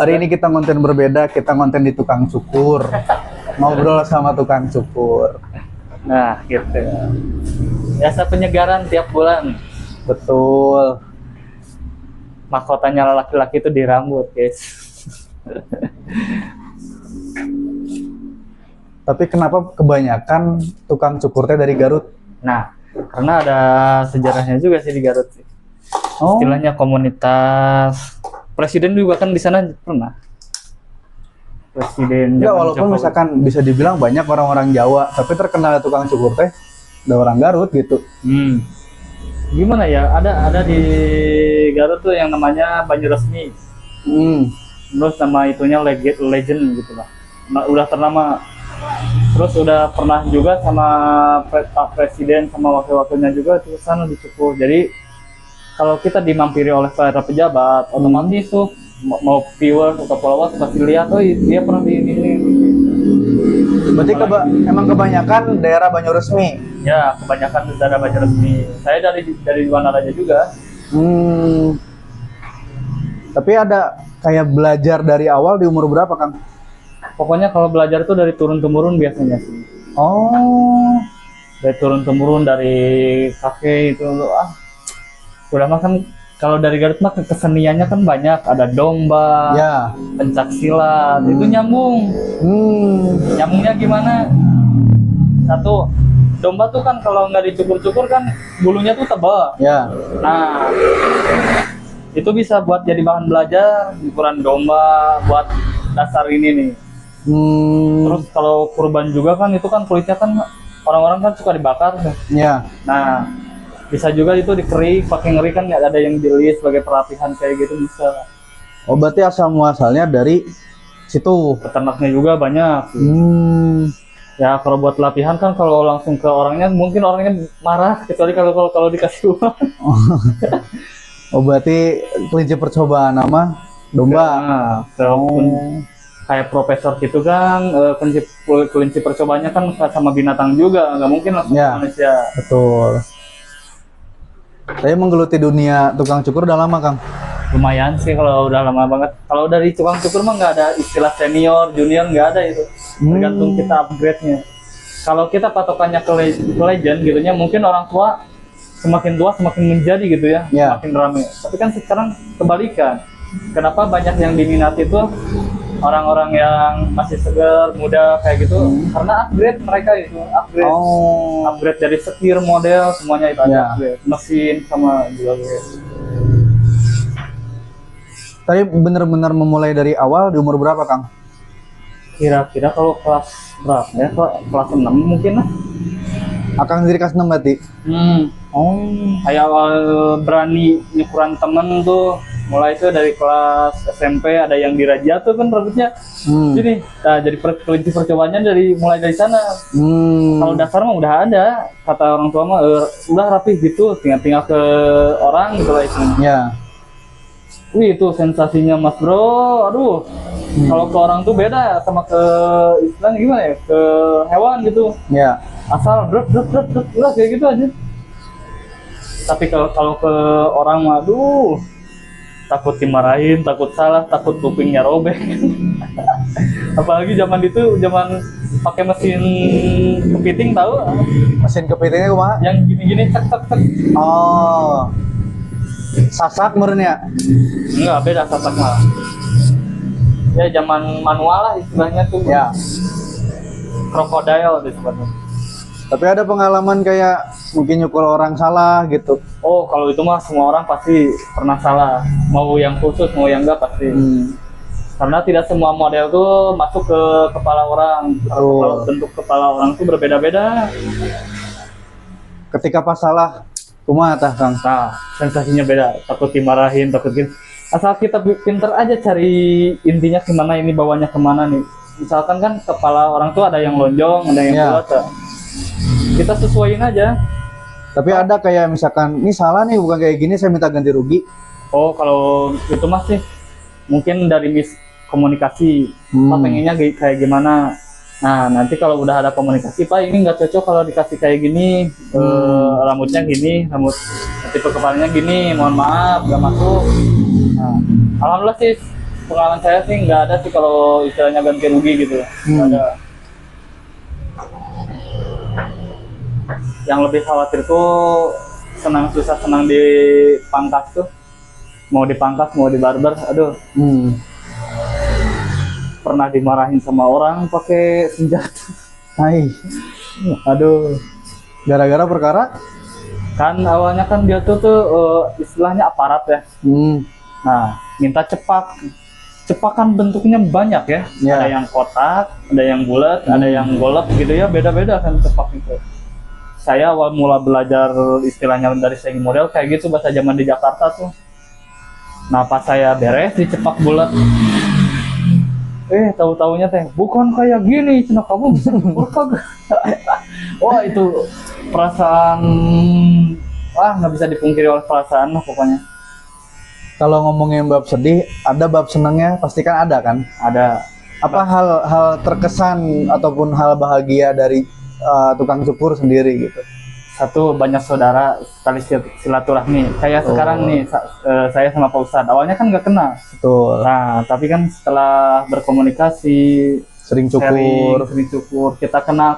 Hari ini kita konten berbeda, kita konten di tukang cukur. Ngobrol sama tukang cukur. Nah, gitu. Biasa penyegaran tiap bulan. Betul. Mahkotanya laki-laki itu di rambut, guys. Tapi kenapa kebanyakan tukang cukurnya dari Garut? Nah, karena ada sejarahnya juga sih di Garut sih. Oh, Istilahnya komunitas. Presiden juga kan di sana pernah. Presiden. ya zaman walaupun Jokowi. misalkan bisa dibilang banyak orang-orang Jawa, tapi terkenal tukang cukur teh ada orang Garut gitu. Gimana ya? Ada di Garut tuh yang namanya Banjuresmi. Terus nama itunya legend gitu lah. Nah, udah ternama. Terus udah pernah juga sama Pak Presiden sama wakil-wakilnya juga di sana dicukur. Jadi kalau kita dimampiri oleh para pejabat, otomatis tuh mau viewer atau followers pasti lihat, oh dia pernah di ini. Berarti emang kebanyakan daerah Banjuresmi. Ya, kebanyakan daerah Banjuresmi. Saya dari Wanaraja juga. Tapi ada kayak belajar dari awal di umur berapa, Kang? Pokoknya kalau belajar tuh dari turun-temurun biasanya sih. Oh, Dari turun-temurun dari kakek itu udah makan. Kalau dari Garut mah keseniannya kan banyak, ada domba, ya. pencak silat, itu nyambung. Nyambungnya gimana? Satu, domba tuh kan kalau nggak dicukur-cukur kan bulunya tuh tebal. Ya. Nah, itu bisa buat jadi bahan belajar ukuran domba buat dasar ini nih. Terus kalau kurban juga kan itu kan kulitnya kan orang-orang kan suka dibakar. Ya. Nah, bisa juga itu dikerik, pakai ngeri kan nggak ada yang dilihat sebagai perapihan kayak gitu bisa. Oh, berarti asal muasalnya dari situ. Peternaknya juga banyak. Ya kalau buat latihan kan kalau langsung ke orangnya mungkin orangnya marah kecuali kalau dikasih uang. Oh, berarti kelinci percobaan nama domba. Nah, kayak profesor gitu kan, kelinci percobaannya kan sama binatang juga, nggak mungkin langsung Ya. ke manusia. Betul. Saya menggeluti dunia tukang cukur udah lama, Kang. Lumayan sih kalau udah lama banget. Kalau dari tukang cukur mah nggak ada istilah senior, junior, nggak ada itu. Tergantung kita upgrade-nya. Kalau kita patokannya ke legend gitunya, mungkin orang tua semakin tua semakin menjadi gitu ya, Ya. semakin ramai. Tapi kan sekarang kebalikan. Kenapa banyak yang diminati itu orang-orang yang masih segar, muda kayak gitu? Karena upgrade mereka itu, upgrade dari setir, model, semuanya itu ada Ya. upgrade. Mesin sama juga guys. Tadi benar-benar memulai dari awal di umur berapa, Kang? Kira-kira kalau kelas berapa ya? Kelas 6 mungkin lah. Akang sendiri kelas 6 berarti? Oh. Kayak awal berani nyukuran temen tuh mulai itu dari kelas SMP, ada yang di Raja tuh kan rambutnya gini. Nah, jadi kelinci percobaannya mulai dari sana. Kalau dasar mah udah ada, kata orang tua mah udah rapi gitu, tinggal ke orang gitu lah itu. Ya. Wih, itu sensasinya Mas Bro, aduh. Kalau ke orang tuh beda sama ke istilahnya gimana ya, ke hewan gitu. Ya. Asal drop udah kayak gitu aja. Tapi kalau ke orang mah aduh, takut dimarahin, takut salah, takut kupingnya robek. Apalagi zaman pakai mesin kepiting, tahu? Mesin kepitingnya kumaha? Yang gini-gini cek. Oh. Sasak meureunnya. Enggak, beda sasak mah. Ya zaman manual lah istilahnya tuh. Ya. Krokodil disebutnya. Tapi ada pengalaman kayak mungkin nyukur orang salah gitu. Oh, kalau itu mah semua orang pasti pernah salah. Mau yang khusus, mau yang enggak pasti. Karena tidak semua model tuh masuk ke kepala orang. Kalau bentuk kepala orang tuh berbeda-beda. Ketika pas salah, kumaha tah, Kang? Nah, sensasinya beda. Takut dimarahin, takut gini. Asal kita pinter aja cari intinya gimana ini bawanya kemana nih. Misalkan kan kepala orang tuh ada yang lonjong, ada yang bulat. Kita sesuaiin aja. Tapi ada kayak misalkan, ini salah nih, bukan kayak gini, saya minta ganti rugi. Oh, kalau itu masih mungkin dari miskomunikasi. Pak pengennya kayak gimana. Nah, nanti kalau udah ada komunikasi, Pak ini nggak cocok kalau dikasih kayak gini, rambutnya gini, tipe kepalanya gini, mohon maaf, nggak masuk. Nah, alhamdulillah sih pengalaman saya sih nggak ada sih kalau istilahnya ganti rugi gitu, nggak ada. Yang lebih khawatir tuh senang susah senang dipangkas tuh, mau dipangkas mau dibarber, aduh. Pernah dimarahin sama orang pakai senjata. Hai. Aduh. Gara-gara perkara? Kan awalnya kan dia tuh istilahnya aparat ya. Nah, minta cepak. Cepak kan bentuknya banyak ya. Ya. Ada yang kotak, ada yang bulat, ada yang golok gitu ya, beda-beda kan cepak itu. Saya awal mula belajar istilahnya dari segi model kayak gitu bahasa zaman di Jakarta tuh. Nah, pas saya beres dicepak bulat. Tahu-taunya teh bukan kayak gini, cina kamu bisa berkagak. Wah, itu perasaan, nggak bisa dipungkiri oleh perasaan lah pokoknya. Kalau ngomongin bab sedih, ada bab senangnya pasti kan ada kan? Ada. Apa hal terkesan ataupun hal bahagia dari tukang cukur sendiri gitu? Satu, banyak saudara tali silaturahmi. Kayak sekarang nih, saya sama Pak Ustadz. Awalnya kan nggak kenal. Betul. Nah, tapi kan setelah berkomunikasi, Sering cukur, sering cukur, kita kenal,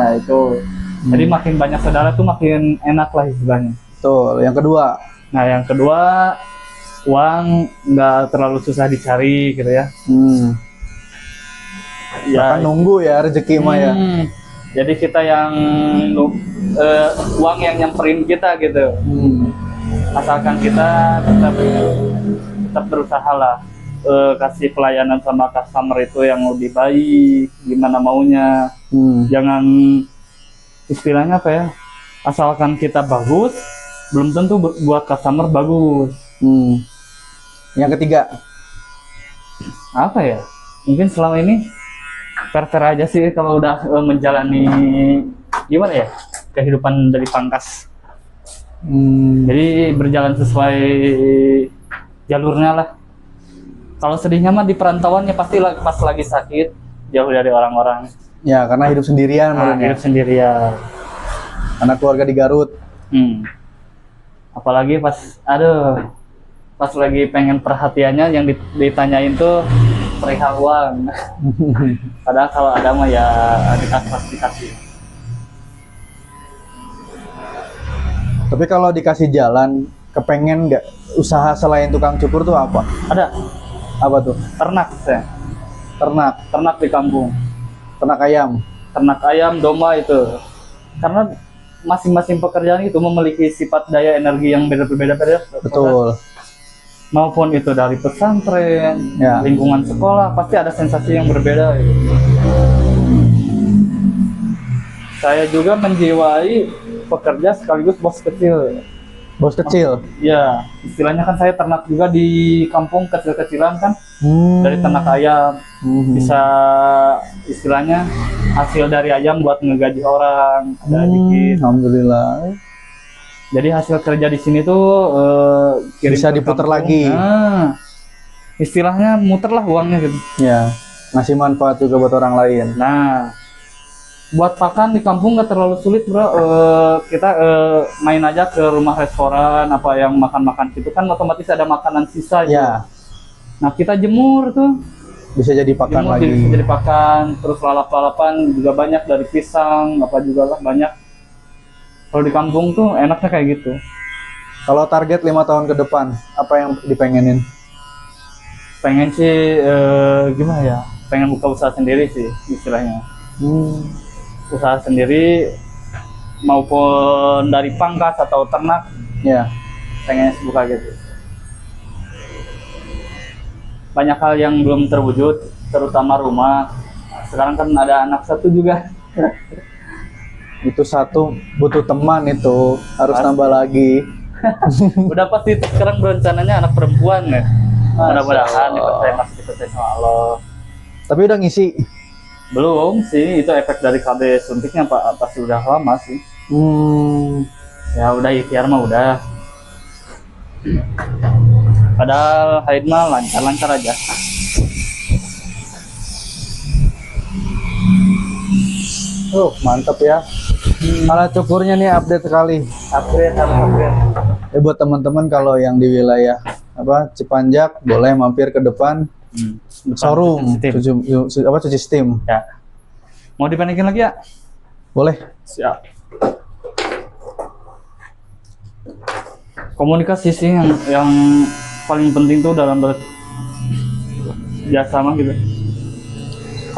ya itu. Jadi makin banyak saudara tuh makin enak lah istilahnya. betul. Yang kedua, Nah, yang kedua, uang nggak terlalu susah dicari gitu ya. bahkan nunggu ya rezeki mah ya. Jadi kita yang uang yang nyamperin kita gitu. Asalkan kita tetap berusaha lah, kasih pelayanan sama customer itu yang lebih baik, gimana maunya. Jangan istilahnya apa ya, asalkan kita bagus, belum tentu buat customer bagus. Yang ketiga, Apa ya, mungkin selama ini fair-fair aja sih kalau udah menjalani gimana ya kehidupan dari pangkas. Jadi berjalan sesuai jalurnya lah. Kalau sedihnya mah di perantauan ya pasti pas lagi sakit, jauh dari orang-orang. ya karena hidup sendirian, Hidup sendirian. anak keluarga di Garut. Apalagi pas lagi pengen perhatiannya yang ditanyain tuh perihal uang. Padahal kalau ada mah ya dikasih. Tapi kalau dikasih jalan, kepengen nggak usaha selain tukang cukur tuh apa? Ada Apa tuh? ternak saya. Ternak di kampung. Ternak ayam. Ternak ayam, domba itu. Karena masing-masing pekerjaan itu memiliki sifat daya energi yang berbeda-beda. Betul. Maupun itu dari pesantren, Ya. lingkungan sekolah, pasti ada sensasi yang berbeda. Saya juga menjiwai pekerja sekaligus bos kecil. Bos kecil. Ya, istilahnya kan saya ternak juga di kampung kecil-kecilan kan, dari ternak ayam. Bisa istilahnya hasil dari ayam buat ngegaji orang, ada dikit. Alhamdulillah. Jadi hasil kerja di sini tuh kirim Bisa ke diputar kampung. lagi. Nah, istilahnya muter lah uangnya gitu. Ya, ngasih manfaat juga buat orang lain. Nah, buat pakan di kampung nggak terlalu sulit bro. Kita main aja ke rumah restoran apa yang makan-makan gitu kan otomatis ada makanan sisa gitu. Ya, Nah kita jemur tuh, bisa jadi pakan jemur lagi. bisa jadi pakan. Terus lalap-lalapan juga banyak dari pisang apa juga lah banyak. Kalau di kampung tuh enaknya kayak gitu. Kalau target 5 tahun ke depan, apa yang dipengenin? Pengen sih gimana ya? Pengen buka usaha sendiri sih istilahnya. Usaha sendiri maupun dari pangkas atau ternak, Ya, pengen buka gitu. Banyak hal yang belum terwujud, terutama rumah. Sekarang kan ada anak satu juga. itu satu butuh teman itu harus Pasti. nambah lagi. Udah pasti sekarang berencananya anak perempuan ya. Mudah-mudahan dipercaya masih dipercaya sama Allah. Tapi udah ngisi. Belum sih, itu efek dari KB suntiknya Pak, pasti udah lama sih. Ya udah ikhtiar mah udah. Padahal haid mah lancar-lancar aja. Mantap ya. Kalau cukurnya nih update sekali. Upgrade. Buat teman-teman kalau yang di wilayah Cipanjak boleh mampir ke depan Depan Showroom, sistem. cuci steam. Ya. Mau dipanikin lagi ya? Boleh. Siap. Komunikasi sih yang paling penting tuh dalam berjasa mah gitu.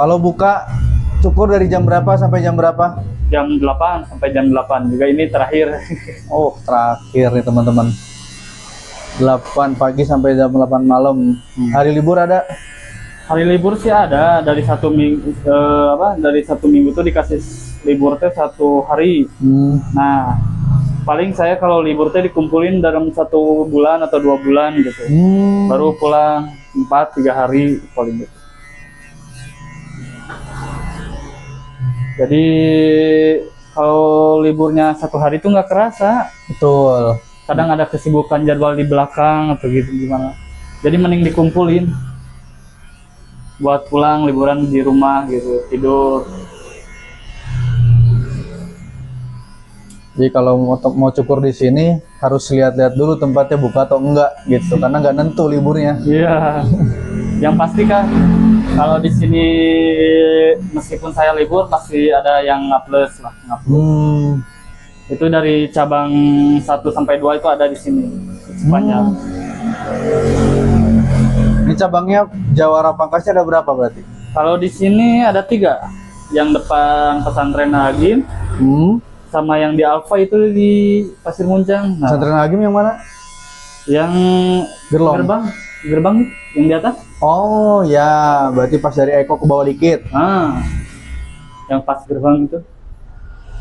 Kalau buka cukur dari jam berapa sampai jam berapa? Jam 8 sampai jam 8 juga ini terakhir. Oh, terakhir nih teman-teman. 8 pagi sampai jam 8 malam. Hari libur ada? Hari libur sih ada dari satu minggu dari satu minggu tuh dikasih libur teh 1 hari. Nah, paling saya kalau libur teh dikumpulin dalam 1 bulan atau 2 bulan gitu. Baru pulang 4-3 hari paling gitu. Jadi kalau liburnya 1 hari tuh nggak kerasa. Betul. Kadang ada kesibukan jadwal di belakang atau gitu gimana. Jadi mending dikumpulin buat pulang liburan di rumah gitu, tidur. Jadi kalau mau cukur di sini harus lihat-lihat dulu tempatnya buka atau enggak gitu, karena nggak nentu liburnya. Iya. Yang pasti kan kalau di sini meskipun saya libur masih ada yang ngaples lah, ngaples. Itu dari cabang 1 sampai 2 itu ada di sini sepanjang. Ini cabangnya Jawara Pangkasnya ada berapa berarti? Kalau di sini ada 3, yang depan pesantren Agim, sama yang di Alfa itu di Pasir Muncang. Nah, Pesantren Agim yang mana? yang Gerlong. gerbang yang di atas. Oh ya, berarti pas dari Eko ke bawah dikit. Ah, yang pas gerbang itu.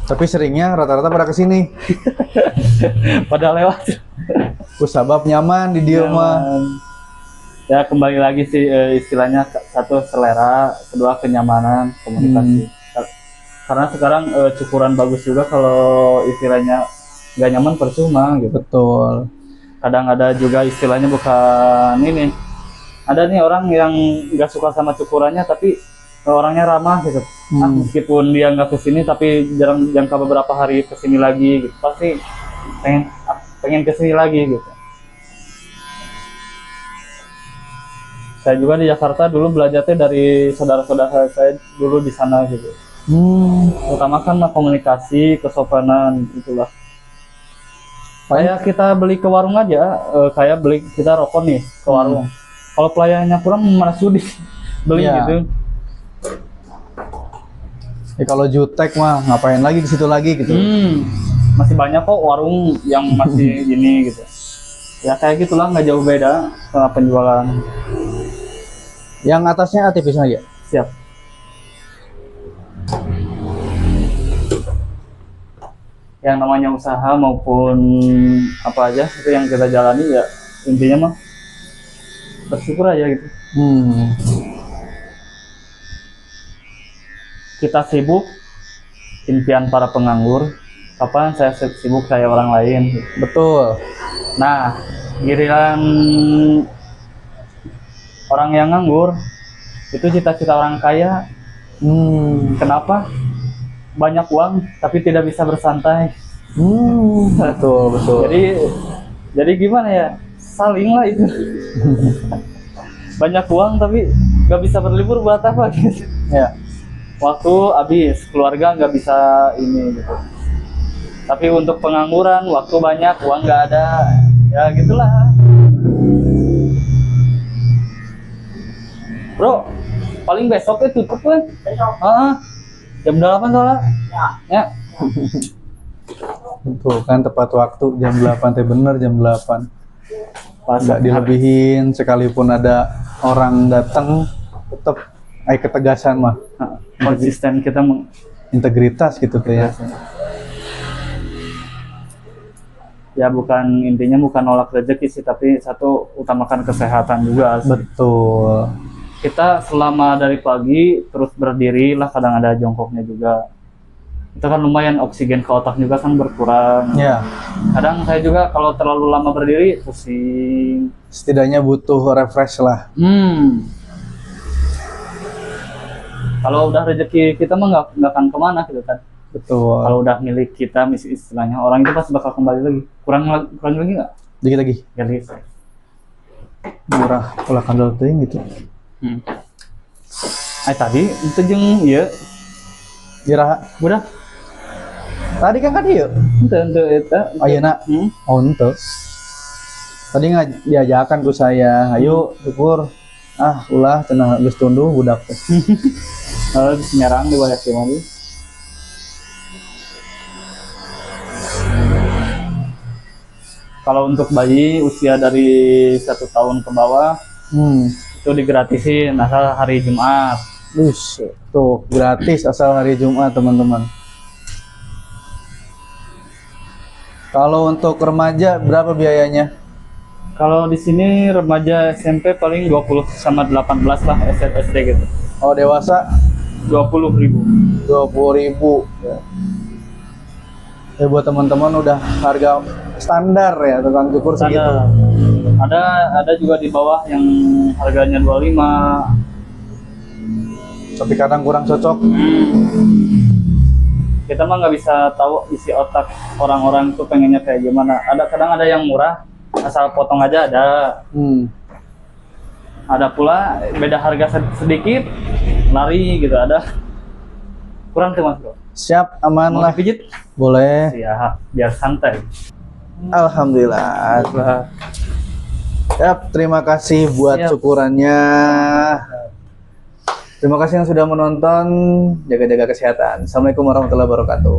Tapi seringnya rata-rata pada kesini. Pada lewat. Sabab nyaman di dia mah. Ya kembali lagi sih istilahnya, 1 selera, 2 kenyamanan komunikasi. Karena sekarang cukuran bagus juga, kalau istilahnya nggak nyaman percuma gitu. Betul. Kadang ada juga istilahnya bukan ini. Ada nih orang yang nggak suka sama cukurannya tapi orangnya ramah gitu. Nah, meskipun dia nggak kesini tapi jarang jangka beberapa hari kesini lagi gitu. Pasti pengen kesini lagi gitu. Saya juga di Jakarta dulu belajarnya dari saudara-saudara saya dulu di sana gitu. Utamakan komunikasi, kesopanan, itulah. Kayak kita beli ke warung aja, kita rokok nih ke warung. Kalau pelayanannya kurang mana sudi beli gitu. Kalau jutek mah ngapain lagi di situ lagi gitu. Masih banyak kok warung yang masih gini gitu. Ya kayak gitulah, nggak jauh beda sama penjualan. Yang atasnya aktivis aja. Siap. Yang namanya usaha maupun apa aja itu yang kita jalani, ya intinya mah bersyukur aja gitu. Kita sibuk, impian para penganggur. Kapan saya sibuk kayak orang lain? Betul. Nah, giliran orang yang nganggur itu cita-cita orang kaya. Kenapa? Banyak uang tapi tidak bisa bersantai. Betul, betul. Jadi gimana ya? Saling lah itu. Banyak uang tapi nggak bisa berlibur, buat apa gitu. Ya. Waktu habis, keluarga nggak bisa ini gitu. Tapi untuk pengangguran, waktu banyak, uang nggak ada. Ya gitulah. Bro, paling besoknya tutup kan? Jam 8 soalnya. Ya. Betul kan, tepat waktu jam 8 teh bener jam 8. Nggak dilebihin, sekalipun ada orang datang tetap ketegasan mah. Konsisten kita integritas gitu tuh ya. Ya intinya bukan nolak rezeki sih, tapi satu, utamakan kesehatan juga. Betul. Kita selama dari pagi terus berdiri lah, kadang ada jongkoknya juga. Itu kan lumayan, oksigen ke otak juga kan berkurang. Ya. Kadang saya juga kalau terlalu lama berdiri pusing. Setidaknya butuh refresh lah. Kalau udah rezeki kita mah nggak akan kemana gitu kan. Betul. Kalau udah milik kita, istilahnya orang itu pasti bakal kembali lagi. Kurang lagi nggak? Dikit lagi. Jadi Murah pola kandel tuh gitu. Tadi itu jeung ieu Iraha. udah Tadi kan ieu. henteu eta. Ayeuna. Oh henteu. Tadi diajakan ku saya, ayo syukur. Ulah cenah geus tunduh budak teh. Nyerang di bawah mah. Kalau untuk bayi usia dari 1 tahun ke bawah itu digratisin asal hari Jumat. Tuh gratis asal hari Jumat teman-teman. Kalau untuk remaja berapa biayanya? Kalau di sini remaja SMP paling 20 sama 18 lah SD gitu. Oh dewasa 20.000. 20.000 ya. Buat teman-teman udah harga standar ya tukang cukur segitu. Ada juga di bawah yang harganya 25. Tapi kadang kurang cocok. Kita mah nggak bisa tahu isi otak orang-orang tuh pengennya kayak gimana. Kadang ada yang murah asal potong aja ada. Ada pula beda harga sedikit lari gitu ada. Kurang tuh Mas Bro. Siap, aman Mau lah. dipijit? Boleh. Ya, biar santai. Alhamdulillah. Yap, terima kasih buat Siap. syukurannya. Terima kasih yang sudah menonton. Jaga-jaga kesehatan. Assalamualaikum warahmatullahi wabarakatuh.